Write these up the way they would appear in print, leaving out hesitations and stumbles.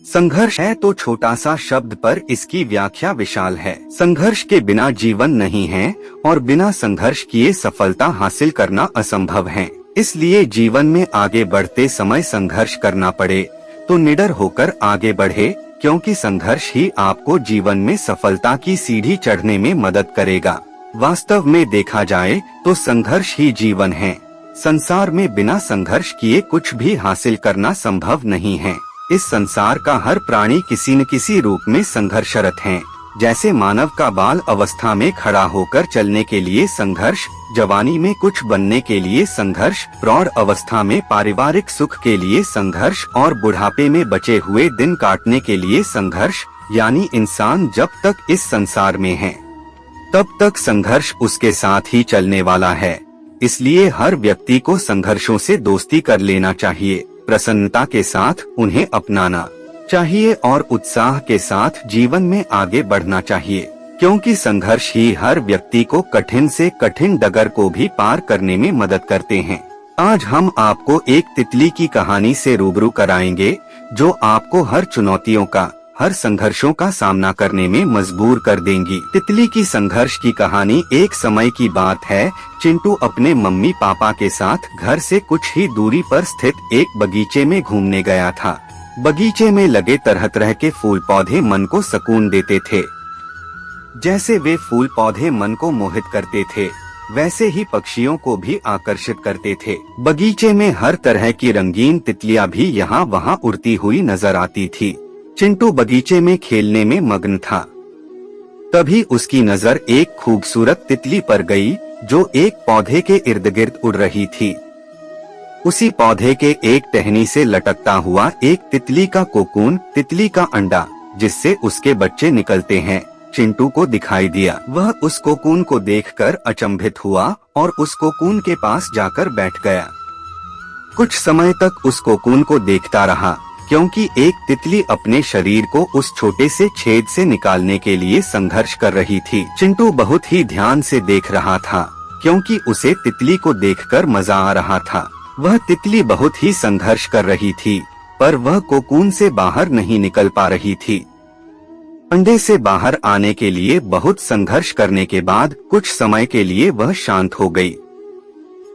संघर्ष है तो छोटा सा शब्द पर इसकी व्याख्या विशाल है। संघर्ष के बिना जीवन नहीं है और बिना संघर्ष किए सफलता हासिल करना असंभव है। इसलिए जीवन में आगे बढ़ते समय संघर्ष करना पड़े तो निडर होकर आगे बढ़े, क्योंकि संघर्ष ही आपको जीवन में सफलता की सीढ़ी चढ़ने में मदद करेगा। वास्तव में देखा जाए तो संघर्ष ही जीवन है। संसार में बिना संघर्ष किए कुछ भी हासिल करना संभव नहीं है। इस संसार का हर प्राणी किसी न किसी रूप में संघर्षरत है। जैसे मानव का बाल अवस्था में खड़ा होकर चलने के लिए संघर्ष, जवानी में कुछ बनने के लिए संघर्ष, प्रौढ़ अवस्था में पारिवारिक सुख के लिए संघर्ष और बुढ़ापे में बचे हुए दिन काटने के लिए संघर्ष, यानी इंसान जब तक इस संसार में है तब तक संघर्ष उसके साथ ही चलने वाला है। इसलिए हर व्यक्ति को संघर्षों से दोस्ती कर लेना चाहिए, प्रसन्नता के साथ उन्हें अपनाना चाहिए और उत्साह के साथ जीवन में आगे बढ़ना चाहिए, क्योंकि संघर्ष ही हर व्यक्ति को कठिन से कठिन डगर को भी पार करने में मदद करते हैं। आज हम आपको एक तितली की कहानी से रूबरू कराएंगे जो आपको हर चुनौतियों का, हर संघर्षों का सामना करने में मजबूर कर देंगी। तितली की संघर्ष की कहानी। एक समय की बात है, चिंटू अपने मम्मी पापा के साथ घर से कुछ ही दूरी पर स्थित एक बगीचे में घूमने गया था। बगीचे में लगे तरह तरह के फूल पौधे मन को सुकून देते थे। जैसे वे फूल पौधे मन को मोहित करते थे, वैसे ही पक्षियों को भी आकर्षित करते थे। बगीचे में हर तरह की रंगीन तितलियां भी यहाँ वहाँ उड़ती हुई नजर आती थी। चिंटू बगीचे में खेलने में मग्न था। तभी उसकी नजर एक खूबसूरत तितली पर गई जो एक पौधे के इर्द गिर्द उड़ रही थी। उसी पौधे के एक टहनी से लटकता हुआ एक तितली का कोकून, तितली का अंडा, जिससे उसके बच्चे निकलते हैं, चिंटू को दिखाई दिया। वह उस कोकून को देखकर अचंभित हुआ और उस कोकून के पास जाकर बैठ गया। कुछ समय तक उस कोकून को देखता रहा, क्योंकि एक तितली अपने शरीर को उस छोटे से छेद से निकालने के लिए संघर्ष कर रही थी। चिंटू बहुत ही ध्यान से देख रहा था, क्योंकि उसे तितली को देखकर मजा आ रहा था। वह तितली बहुत ही संघर्ष कर रही थी, पर वह कोकून से बाहर नहीं निकल पा रही थी। अंडे से बाहर आने के लिए बहुत संघर्ष करने के बाद कुछ समय के लिए वह शांत हो गई।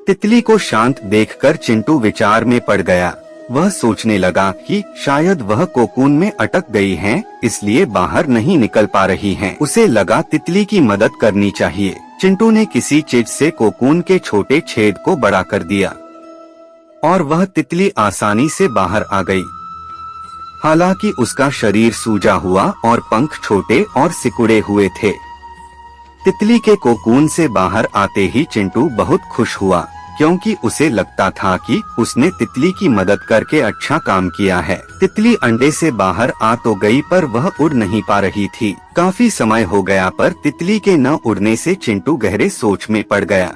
तितली को शांत देखकर चिंटू विचार में पड़ गया। वह सोचने लगा कि शायद वह कोकून में अटक गई हैं, इसलिए बाहर नहीं निकल पा रही हैं। उसे लगा तितली की मदद करनी चाहिए। चिंटू ने किसी चीज से कोकून के छोटे छेद को बड़ा कर दिया और वह तितली आसानी से बाहर आ गई। हालांकि उसका शरीर सूजा हुआ और पंख छोटे और सिकुड़े हुए थे। तितली के कोकून से बाहर आते ही चिंटू बहुत खुश हुआ, क्योंकि उसे लगता था कि उसने तितली की मदद करके अच्छा काम किया है। तितली अंडे से बाहर आ तो गई, पर वह उड़ नहीं पा रही थी। काफी समय हो गया, पर तितली के न उड़ने से चिंटू गहरे सोच में पड़ गया।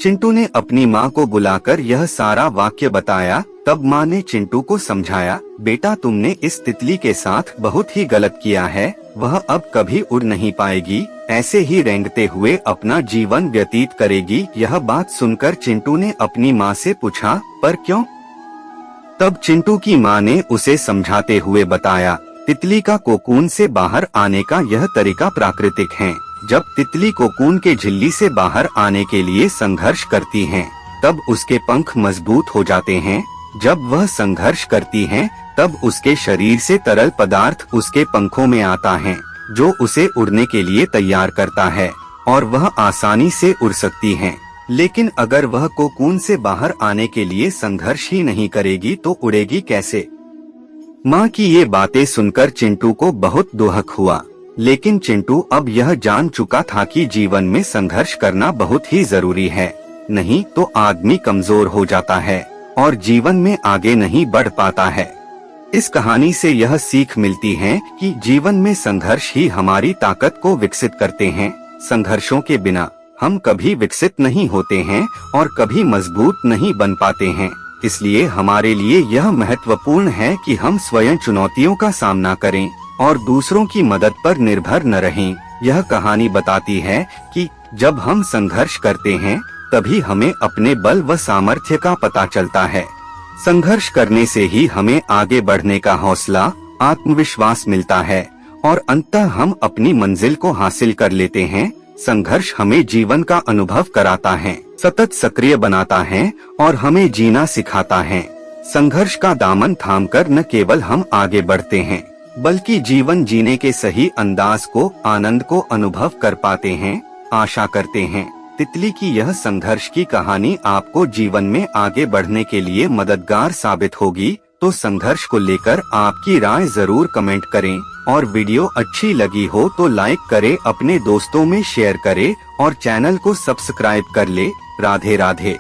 चिंटू ने अपनी माँ को बुलाकर यह सारा वाक्य बताया। तब माँ ने चिंटू को समझाया, बेटा तुमने इस तितली के साथ बहुत ही गलत किया है। वह अब कभी उड़ नहीं पाएगी, ऐसे ही रेंगते हुए अपना जीवन व्यतीत करेगी। यह बात सुनकर चिंटू ने अपनी माँ से पूछा, पर क्यों? तब चिंटू की माँ ने उसे समझाते हुए बताया, तितली का कोकून से बाहर आने का यह तरीका प्राकृतिक है। जब तितली कोकून के झिल्ली से बाहर आने के लिए संघर्ष करती है, तब उसके पंख मजबूत हो जाते हैं। जब वह संघर्ष करती है, तब उसके शरीर से तरल पदार्थ उसके पंखों में आता है, जो उसे उड़ने के लिए तैयार करता है और वह आसानी से उड़ सकती है। लेकिन अगर वह कोकून से बाहर आने के लिए संघर्ष ही नहीं करेगी तो उड़ेगी कैसे? माँ की ये बातें सुनकर चिंटू को बहुत दुख हुआ, लेकिन चिंटू अब यह जान चुका था कि जीवन में संघर्ष करना बहुत ही जरूरी है, नहीं तो आदमी कमजोर हो जाता है और जीवन में आगे नहीं बढ़ पाता है। इस कहानी से यह सीख मिलती है कि जीवन में संघर्ष ही हमारी ताकत को विकसित करते हैं। संघर्षों के बिना हम कभी विकसित नहीं होते हैं और कभी मजबूत नहीं बन पाते हैं। इसलिए हमारे लिए यह महत्वपूर्ण है कि हम स्वयं चुनौतियों का सामना करें और दूसरों की मदद पर निर्भर न रहें। यह कहानी बताती है कि जब हम संघर्ष करते हैं, तभी हमें अपने बल व सामर्थ्य का पता चलता है। संघर्ष करने से ही हमें आगे बढ़ने का हौसला आत्मविश्वास मिलता है और अंततः हम अपनी मंजिल को हासिल कर लेते हैं। संघर्ष हमें जीवन का अनुभव कराता है, सतत सक्रिय बनाता है और हमें जीना सिखाता है। संघर्ष का दामन थामकर न केवल हम आगे बढ़ते हैं, बल्कि जीवन जीने के सही अंदाज को, आनंद को अनुभव कर पाते हैं। आशा करते हैं तितली की यह संघर्ष की कहानी आपको जीवन में आगे बढ़ने के लिए मददगार साबित होगी। तो संघर्ष को लेकर आपकी राय जरूर कमेंट करें और वीडियो अच्छी लगी हो तो लाइक करें, अपने दोस्तों में शेयर करें और चैनल को सब्सक्राइब कर ले। राधे राधे।